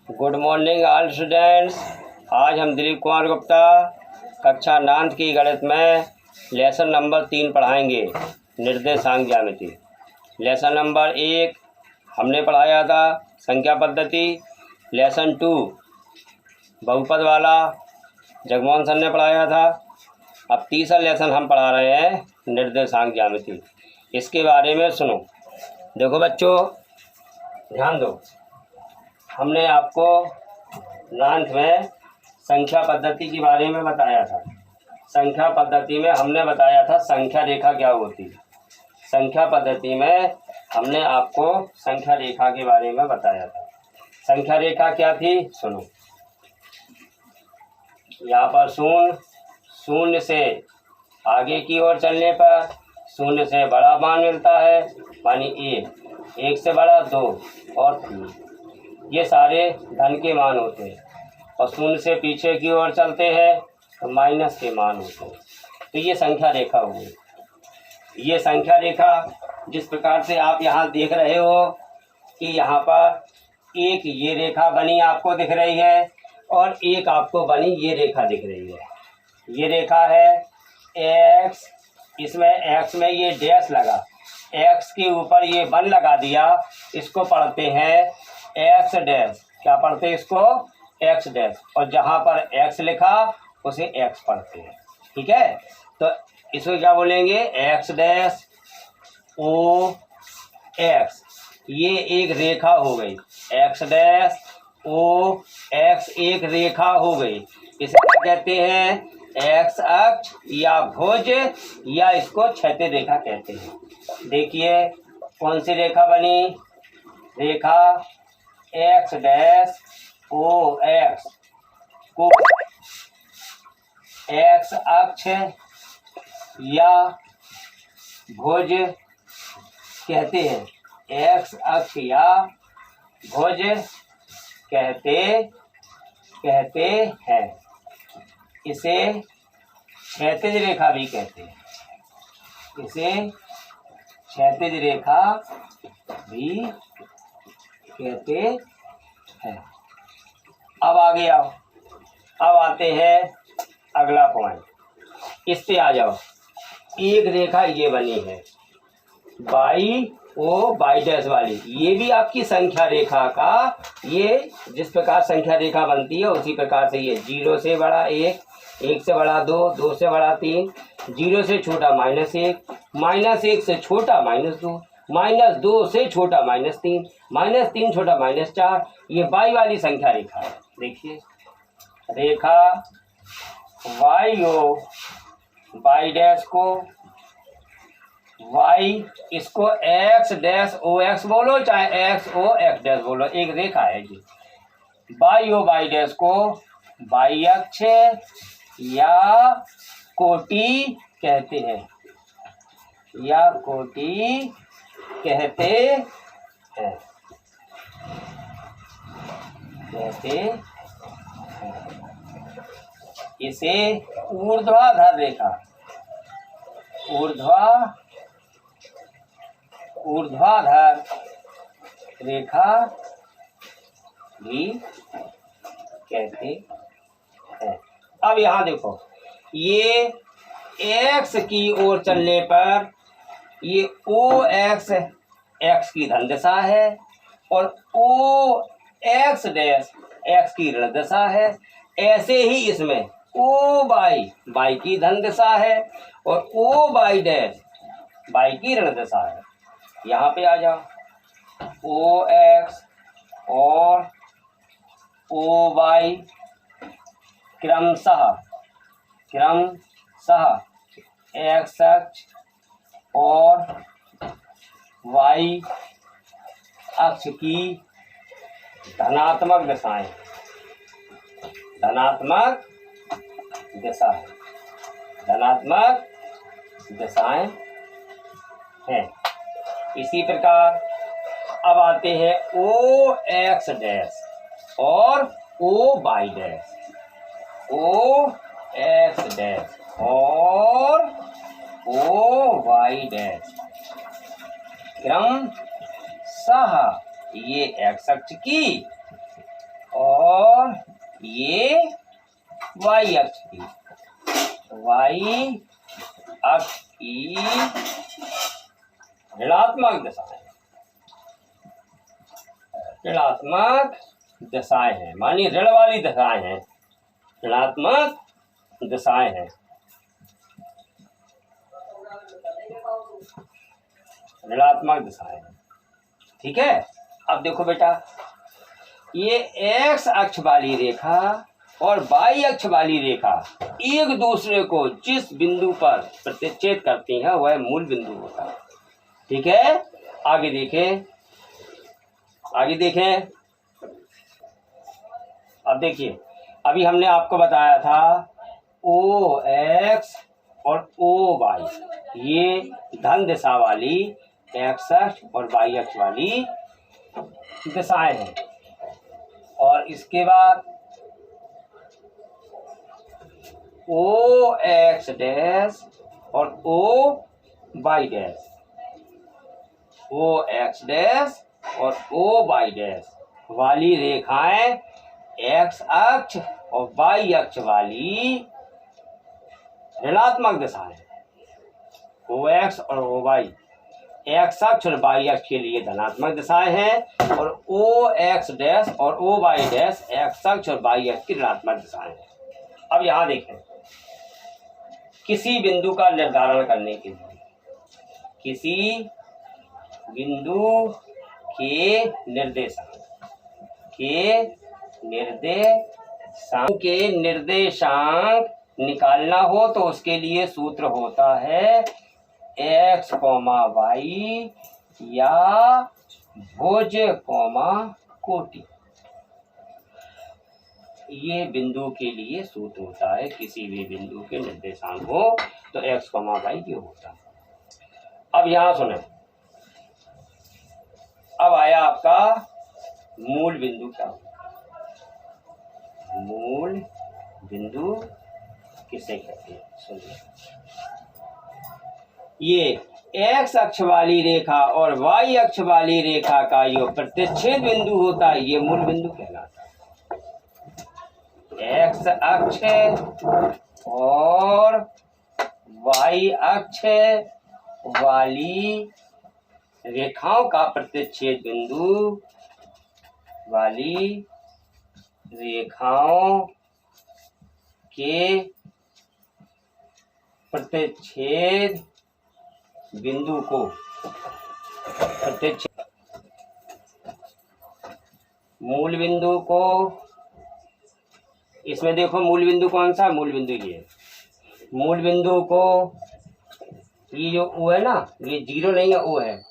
Good morning all students. आज हम दिलीप कुमार गुप्ता कक्षा 9 की गणित में लेसन नंबर 3 पढ़ाएंगे, निर्देशांक ज्यामिति। लेसन नंबर 1 हमने पढ़ाया था संख्या पद्धति। लेसन 2 बहुपद वाला जगमोहन सर ने पढ़ाया था। अब तीसरा लेसन हम पढ़ा रहे हैं निर्देशांक ज्यामिति। इसके बारे में सुनो। देखो बच्चों, ध्यान दो। हमने आपको 9th में संख्या पद्धति के बारे में बताया था। संख्या पद्धति में हमने बताया था संख्या रेखा क्या होती है। संख्या पद्धति में हमने आपको संख्या रेखा के बारे में बताया था। संख्या रेखा क्या थी सुनो। यहाँ पर शून्य से आगे की ओर चलने पर शून्य से बड़ा मान मिलता है, मानी 1 से बड़ा 2 और 3। ये सारे धन के मान होते हैं। और शून्य से पीछे की ओर चलते हैं तो माइनस के मान होते हैं। तो ये संख्या रेखा हो गई। ये संख्या रेखा जिस प्रकार से आप यहाँ देख रहे हो कि यहाँ पर एक ये रेखा बनी आपको दिख रही है और एक आपको बनी ये रेखा दिख रही है। ये रेखा है एक्स, इसमें एक्स में ये डैश लगा, एक्स के ऊपर ये 1 लगा दिया। इसको पढ़ते हैं एक्स डैश। क्या पढ़ते हैं इसको? X dash. और जहाँ पर एक्स लिखा उसे एक्स पढ़ते हैं। ठीक है, तो इसको क्या बोलेंगे? X dash O X. ये एक रेखा हो गई। एक्स डैश ओ एक्स एक रेखा हो गई। इसे क्या कहते हैं? एक्स अक्ष या भुज, या इसको क्षैतिज रेखा कहते हैं। देखिए कौन सी रेखा बनी? रेखा एक्स डैश ओ एक्स को एक्स अक्ष या भुज कहते हैं। एक्स अक्ष या भुज कहते हैं। इसे क्षैतिज रेखा भी कहते हैं। इसे क्षैतिज रेखा भी कहते हैं। अब आगे आओ। अब आते हैं अगला पॉइंट। इस पे आ जाओ। एक रेखा ये बनी है बाई डैश वाली। ये भी आपकी संख्या रेखा का, ये जिस प्रकार संख्या रेखा बनती है उसी प्रकार से ये 0 से बड़ा 1, 1 से बड़ा 2, 2 से बड़ा 3, 0 से छोटा -1, -1 से छोटा -2, -2 से छोटा -3, -3 छोटा -4। ये बाई वाली संख्या रेखा है। देखिए रेखा वाई डैश को वाई, इसको एक्स डैश ओ एक्स बोलो चाहे एक्स ओ एक्स डैश बोलो, एक रेखा है ये। वाई डैश को वाई अक्ष या कोटि कहते हैं, या कोटि कहते हैं। इसे ऊर्ध्वाधर रेखा, ऊर्ध्वाधर रेखा भी कहते हैं। अब यहाँ देखो, ये एक्स की ओर चलने पर ये ओ एक्स एक्स की धन दशा है और ओ एक्स डैश एक्स की ऋण दशा है। ऐसे ही इसमें ओ बाई की धन दशा है और ओ बाई डैश बाई की ऋण दशा है। यहाँ पे आ जाओ। ओ एक्स और ओ बाई क्रमशः एक्स अक्ष और वाई अक्ष की धनात्मक दशाएं, धनात्मक दशाएं हैं। इसी प्रकार अब आते हैं ओ एक्स डैश और O Y dash, O X dash और ओ वाई डैश क्रमशः ये एक्स अक्ष की ये वाई अक्ष की, वाई अक्ष की ऋणात्मक दशाएं, ऋणात्मक दशाएं हैं, मानिए ऋण वाली दशाएं हैं, ऋणात्मक दशाएं हैं, ऋणात्मक दशाएं हैं। ठीक है। अब देखो बेटा, ये एक्स अक्ष वाली रेखा और वाई अक्ष वाली रेखा एक दूसरे को जिस बिंदु पर प्रतिच्छेद करती हैं वह मूल बिंदु होता है। ठीक है। आगे देखें, आगे देखें। अब देखिए, अभी हमने आपको बताया था ओ एक्स और ओ वाई, ये धन दिशा वाली एक्स अक्ष और वाई अक्ष वाली दिशाएं हैं। और इसके बाद ओ एक्स डैश और O Y dash, O X dash और ओ वाई डैश वाली रेखाएं एक्स अक्ष और वाई अक्ष वाली ऋणात्मक दिशाएं, ओ एक्स और ओ वाई एक्स अक्ष और वाई अक्ष के लिए धनात्मक दिशाएं हैं, और ओ एक्स डैश और ओ वाई डैश एक्स अक्ष और वाई अक्ष की ऋणात्मक दिशाएं हैं। अब यहाँ देखें, किसी बिंदु का निर्धारण करने के लिए, किसी बिंदु के निर्देशांक निकालना हो तो उसके लिए सूत्र होता है एक्स कॉमा वाई या भुज कॉमा कोटि। ये बिंदु के लिए सूत्र होता है, किसी भी बिंदु के निर्देशांक हो तो एक्स कॉमा वाई ये होता है। अब यहाँ सुने, अब आया आपका मूल बिंदु। क्या होता है मूल बिंदु, किसे कहते हैं? सुनिए, ये एक्स अक्ष वाली रेखा और वाई अक्ष वाली रेखा का जो प्रतिच्छेद बिंदु होता है ये मूल बिंदु कहलाता है। एक्स अक्ष और वाई अक्ष वाली रेखाओं का प्रतिच्छेद बिंदु वाली रेखाओं के प्रतिच्छेद बिंदु को प्रतिच्छेद मूल बिंदु को, इसमें देखो मूल बिंदु कौन सा? मूल बिंदु ये, मूल बिंदु को ये जो ओ है ना, ये जीरो नहीं है, ओ है,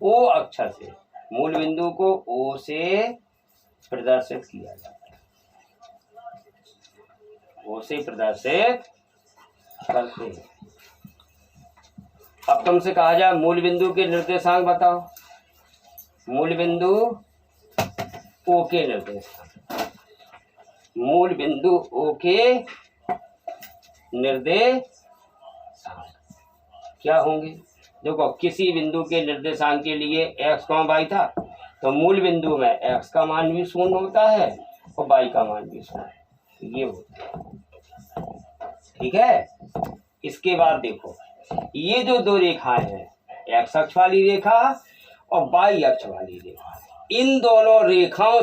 ओ अक्षर से मूल बिंदु को ओ से प्रदर्शित किया जाता है, ओ से प्रदर्शित करते हैं। अब तुमसे कहा जाए मूल बिंदु के निर्देशांक बताओ, मूल बिंदु ओ के निर्देशांक, मूल बिंदु ओ के निर्देशांक क्या होंगे? देखो, किसी बिंदु के निर्देशांक के लिए एक्स कॉमा वाई था तो मूल बिंदु में एक्स का मान भी शून्य होता है और वाई का मान भी शून्य, ये होता है। ठीक है। इसके बाद देखो, ये जो दो रेखाएं हैं, एक्स अक्ष वाली रेखा और वाई अक्ष वाली रेखा, इन दोनों रेखाओं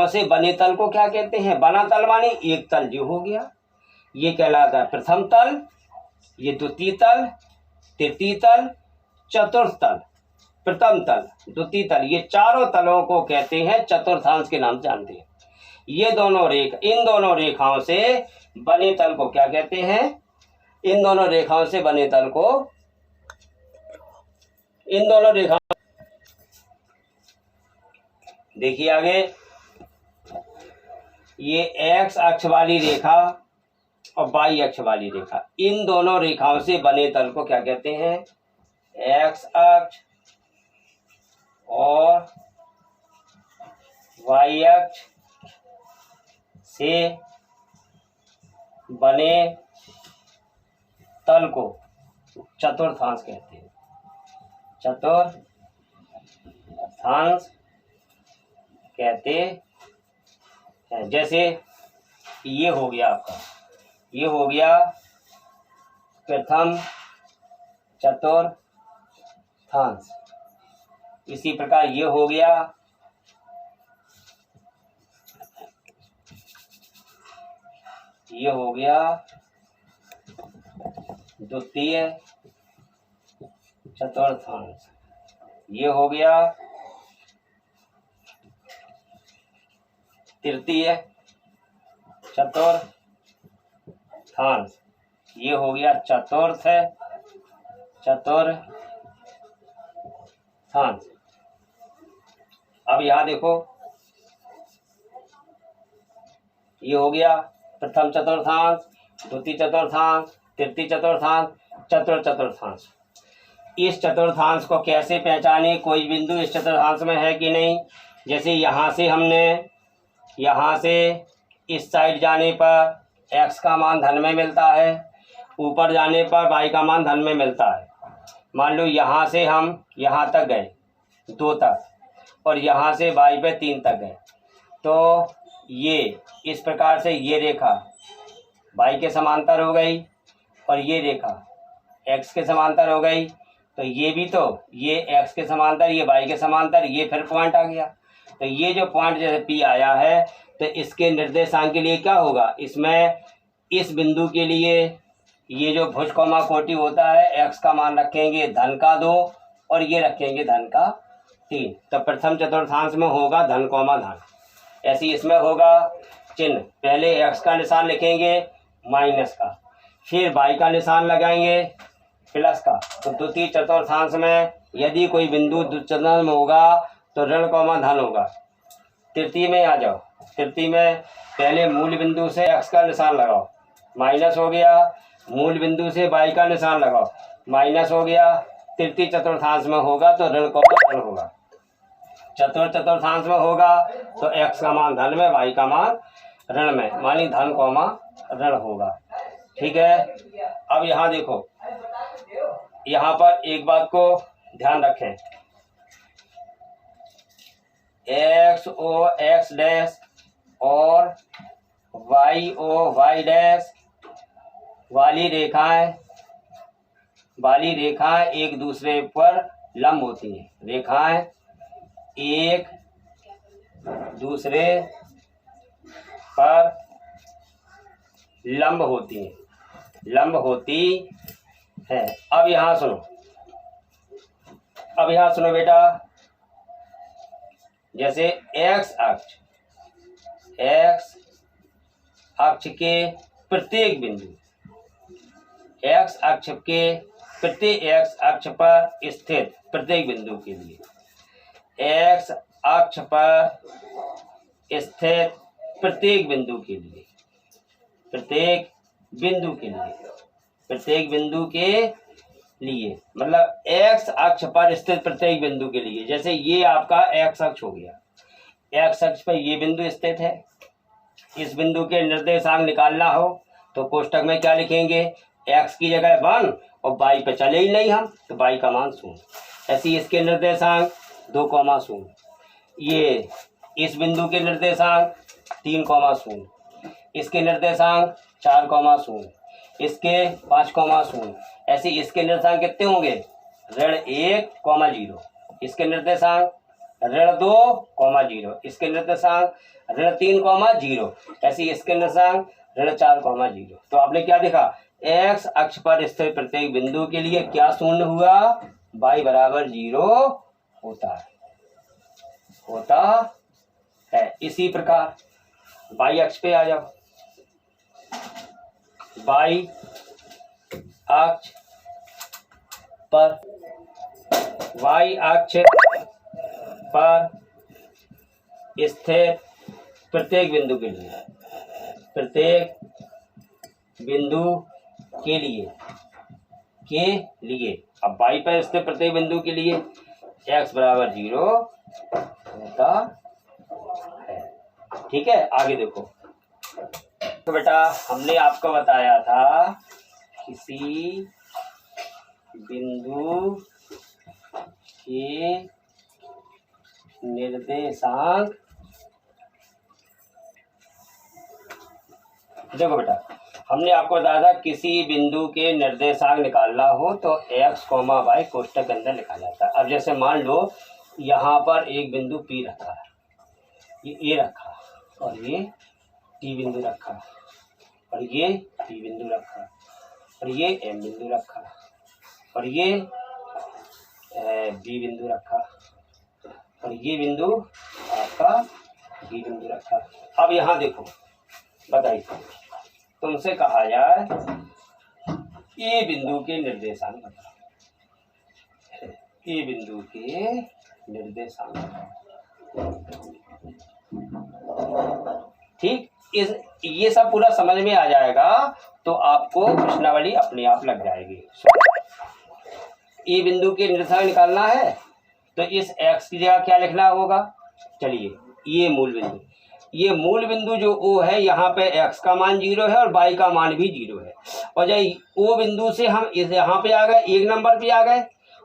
से बने तल को क्या कहते हैं? बना तल माने एक तल जो हो गया, ये कहलाता है प्रथम तल, ये द्वितीय तल, तृतीय तल, चतुर्थ तल, प्रथम तल, द्वितीय तल, ये चारों तलों को कहते हैं चतुर्थांश के नाम से जानते हैं। ये दोनों इन दोनों रेखाओं से बने तल को क्या कहते हैं? इन दोनों रेखाओं से बने तल को, इन दोनों रेखाओं, देखिए आगे, ये एक्स अक्ष वाली रेखा और वाई अक्ष वाली रेखा, इन दोनों रेखाओं से बने तल को क्या कहते हैं? एक्स अक्ष और वाई अक्ष से बने तल को चतुर्थांश कहते हैं, चतुर्थांश कहते है। जैसे ये हो गया आपका, ये हो गया प्रथम चतुर्थांश। इसी प्रकार ये हो गया द्वितीय चतुर्थांश। ये हो गया तृतीय चतुर्थांश। ये हो गया चतुर्थांश। अब यहाँ देखो, ये हो गया प्रथम चतुर्थांश, द्वितीय चतुर्थांश, तृतीय चतुर्थांश, चतुर्थांश। इस चतुर्थांश को कैसे पहचाने, कोई बिंदु इस चतुर्थांश में है कि नहीं। जैसे यहाँ से हमने, यहाँ से इस साइड जाने पर x का मान धन में मिलता है, ऊपर जाने पर y का मान धन में मिलता है। मान लो यहाँ से हम यहाँ तक गए 2 तक, और यहाँ से y पे 3 तक गए, तो ये इस प्रकार से ये रेखा y के समांतर हो गई, और ये रेखा x के समांतर हो गई। तो ये भी, तो ये x के समांतर, ये y के समांतर, ये फिर पॉइंट आ गया। तो ये जो पॉइंट जैसे P आया है, तो इसके निर्देशांक के लिए क्या होगा, इसमें इस बिंदु के लिए ये जो भुज कोमा कोटि होता है, x का मान रखेंगे धन का 2 और ये रखेंगे धन का 3। तो प्रथम चतुर्थांश में होगा धन कोमा धन। ऐसे इसमें होगा चिन्ह, पहले x का निशान लिखेंगे माइनस का, फिर y का निशान लगाएंगे प्लस का। तो द्वितीय चतुर्थांश में यदि कोई बिंदु चतुर्थांश में होगा तो ऋण कोमा धन होगा। तृतीय में आ जाओ, तृतीय में पहले मूल बिंदु से x का निशान लगाओ, माइनस हो गया, मूल बिंदु से y का निशान लगाओ, माइनस हो गया। तृतीय चतुर्थांश में होगा तो ऋण कोमा धन होगा। चतुर्थांश में होगा तो x का मान धन में, y का मान ऋण में, मानी धन कोमा ऋण होगा। ठीक है। अब यहाँ देखो, यहाँ पर एक बात को ध्यान रखें, x o x डैश और y o y डैश वाली रेखाएं एक दूसरे पर लंब होती हैं। रेखाएं एक दूसरे पर लंब होती हैं, अब यहाँ सुनो बेटा। जैसे x अक्ष के प्रत्येक बिंदु, x अक्ष पर स्थित प्रत्येक बिंदु के लिए, x अक्ष पर स्थित प्रत्येक बिंदु के लिए, मतलब x अक्ष पर स्थित प्रत्येक बिंदु के लिए। जैसे ये आपका x अक्ष हो गया, x अक्ष पर ये बिंदु स्थित है। इस बिंदु के निर्देशांक निकालना हो तो कोष्टक में क्या लिखेंगे, x की जगह 1 और y पे चले ही नहीं हम, तो y का मान 0। ऐसे इसके निर्देशांक 2,0, ये इस बिंदु के निर्देशांक 3,0, इसके निर्देशांक 4,0, इसके 5,0। ऐसे इसके निर्देशांक कितने होंगे, ऋण 1,0, इसके निर्देशांक ऋण 2,0, इसके निर्देशांक ऋण 3,0। ऐसे इसके निर्देशांक ऋण 4,0। तो आपने क्या देखा, x अक्ष पर स्थित प्रत्येक बिंदु के लिए क्या शून्य हुआ, y बराबर 0 होता है। इसी प्रकार y अक्ष पे आ जाओ, y अक्ष पर स्थित प्रत्येक बिंदु के लिए अब y पर स्थित प्रत्येक बिंदु के लिए x बराबर 0 होता है। ठीक है, आगे देखो। तो बेटा हमने आपको बताया था किसी बिंदु के निर्देशांक देखो बेटा, हमने आपको बताया था किसी बिंदु के निर्देशांक निकालना हो तो x, y कोष्ठक के अंदर लिखा जाता है। अब जैसे मान लो यहाँ पर एक बिंदु P रखा है, ये रखा, और ये T बिंदु रखा, और ये P बिंदु रखा, और ये M बिंदु रखा, और ये B बिंदु रखा, और ये बिंदु आपका B बिंदु रखा। अब यहाँ देखो, बताइए, तुमसे कहा जाए ए बिंदु के निर्देशांक बताओ, ए बिंदु के निर्देशांक बताओ। ठीक, ये सब पूरा समझ में आ जाएगा तो आपको प्रश्नावली अपने आप लग जाएगी। ए बिंदु के निर्देशांक निकालना है तो इस x की जगह क्या लिखना होगा? चलिए, ये मूल बिंदु, ये मूल बिंदु जो O है, यहाँ पे x का मान 0 है और y का मान भी 0 है। और जब O बिंदु से हम इस यहाँ पे आ गए, एक नंबर पे आ गए,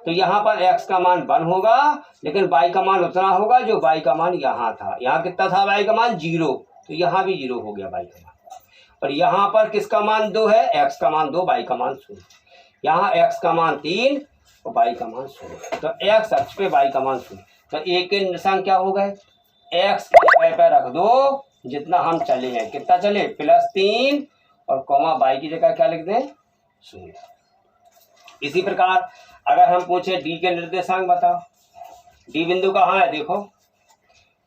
तो यहाँ पर x का मान 1 होगा, लेकिन y का मान उतना होगा जो y का मान यहाँ था। यहाँ कितना था y का मान? 0, तो यहाँ भी 0 हो गया y का मान। और यहाँ पर किसका मान 2 है? x का मान 2, y का मान 0। यहाँ x का मान 3 और y का मान 0। तो x अक्ष पे y का मान 0। तो एक के निशान क्या हो गए? x की जगह पे रख दो जितना हम चले हैं, कितना चले? +3, और कॉमा y की जगह क्या लिख दें? 0। इसी प्रकार अगर हम पूछे d के निर्देशांक बताओ, d बिंदु कहाँ है? देखो,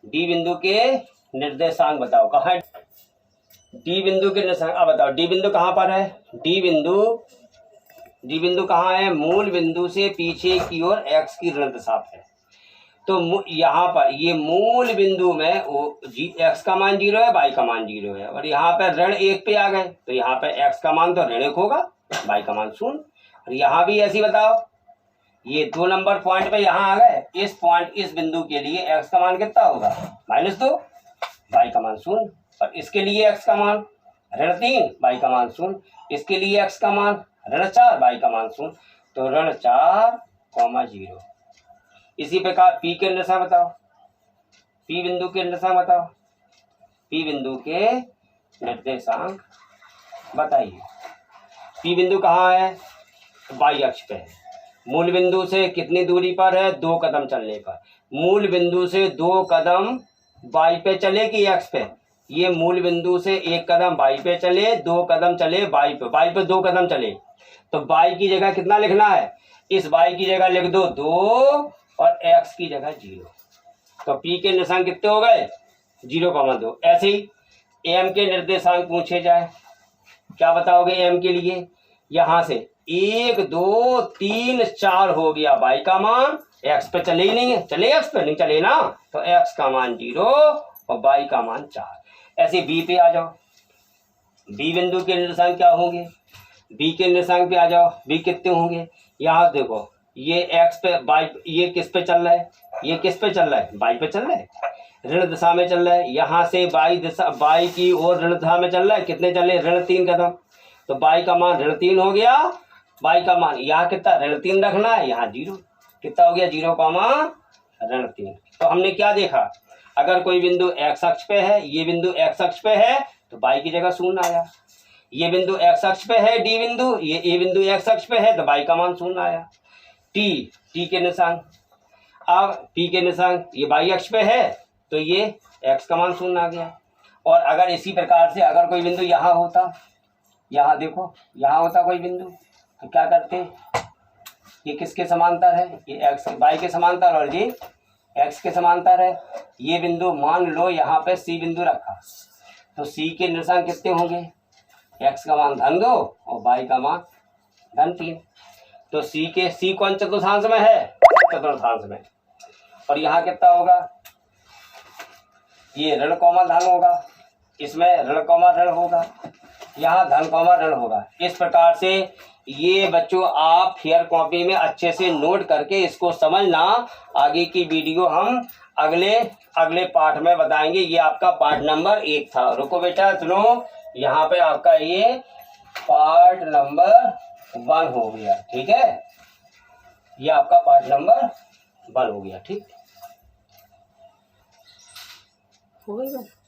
d बिंदु के निर्देशांक बताओ, कहाँ है d बिंदु के निर्देशांक? अब बताओ d बिंदु कहाँ पर है? d बिंदु कहाँ है? मूल बिंदु से पीछे की ओर x की ऋण दिशा है। तो यहाँ पर ये मूल बिंदु में x का मान 0 है, y का मान 0 है, और यहाँ पर ऋण 1 पे आ गए तो यहाँ पे x का मान तो ऋण 1 होगा, y का मान 0। और यहाँ भी ऐसी बताओ, ये 2 नंबर पॉइंट पे यहाँ आ गए, इस बिंदु के लिए x का मान कितना होगा? -2, y का मान 0। और इसके लिए x का मान ऋण 3, y का मान 0। इसके लिए x का मान ऋण 4, y का मान 0। तो ऋण 4, 0। इसी प्रकार P के निर्देशांक बताओ, P बिंदु के निर्देशांक बताओ, P बिंदु के निर्देशांक बताइए। P बिंदु कहाँ है? y अक्ष पे है। मूल बिंदु से कितनी दूरी पर है? 2 कदम चलने पर। मूल बिंदु से 2 कदम y पे चले कि x पे? ये मूल बिंदु से 1 कदम y पे चले, 2 कदम चले y पे 2 कदम चले, तो y की जगह कितना लिखना है? इस y की जगह लिख दो 2 और x की जगह 0। तो P के निर्देशांक कितने हो गए? 0,2। ऐसे ही m के निर्देशांक पूछे जाए, क्या बताओगे m के लिए? यहाँ से 1, 2, 3, 4 हो गया y का मान, x पे चले ही नहीं है, चले x पे? नहीं चले ना, तो x का मान 0 और y का मान 4। ऐसे b पे आ जाओ, b बिंदु के निर्देशांक क्या होंगे? b के निर्देशांक पे आ जाओ, b कितने होंगे? यहाँ देखो, ये x पे y, ये किस पे चल रहा है? ये किस पे चल रहा है? y पे चल रहा है, ऋण दिशा में चल रहा है। यहाँ से y की ओर ऋण दिशा में चल रहा है, कितने चले? ऋण 3 कदम। तो y का मान ऋण 3 हो गया, y का मान यहाँ कितना? ऋण 3 रखना है, यहाँ 0, कितना हो गया? 0, ऋण 3। तो हमने क्या देखा? अगर कोई बिंदु x अक्ष पे है, ये बिंदु x अक्ष पे है, तो y की जगह 0 आया। ये बिंदु x अक्ष पे है, d बिंदु, ये a बिंदु x अक्ष पे है, तो y का मान 0 आया। t के निशान, अब p के निशान, ये y अक्ष पे है तो ये x का मान 0 आ गया। और अगर इसी प्रकार से अगर कोई बिंदु यहाँ होता, यहाँ देखो, यहाँ होता कोई बिंदु, तो क्या करते? ये किसके समांतर है? ये x y के समांतर, और ये x के समांतर है। ये बिंदु मान लो यहाँ पे c बिंदु रखा, तो c के निशान कितने होंगे? x का मान धन 2 और y का मान धन 3। तो c कौन चतुर्थांश में है? चतुर्थांश में। और यहाँ कितना होगा? ये ऋण कॉमा धन होगा, इसमें ऋण कॉमा ऋण होगा, यहाँ धन कॉमा ऋण होगा। इस प्रकार से ये बच्चों आप फेयर कॉपी में अच्छे से नोट करके इसको समझना। आगे की वीडियो हम अगले पाठ में बताएंगे। ये आपका पाठ नंबर 1 था। रुको बेटा, सुनो, यहाँ पे आपका ये पार्ट नंबर 1 हो गया, ठीक है? ये आपका पार्ट नंबर 1 हो गया, ठीक हो गई।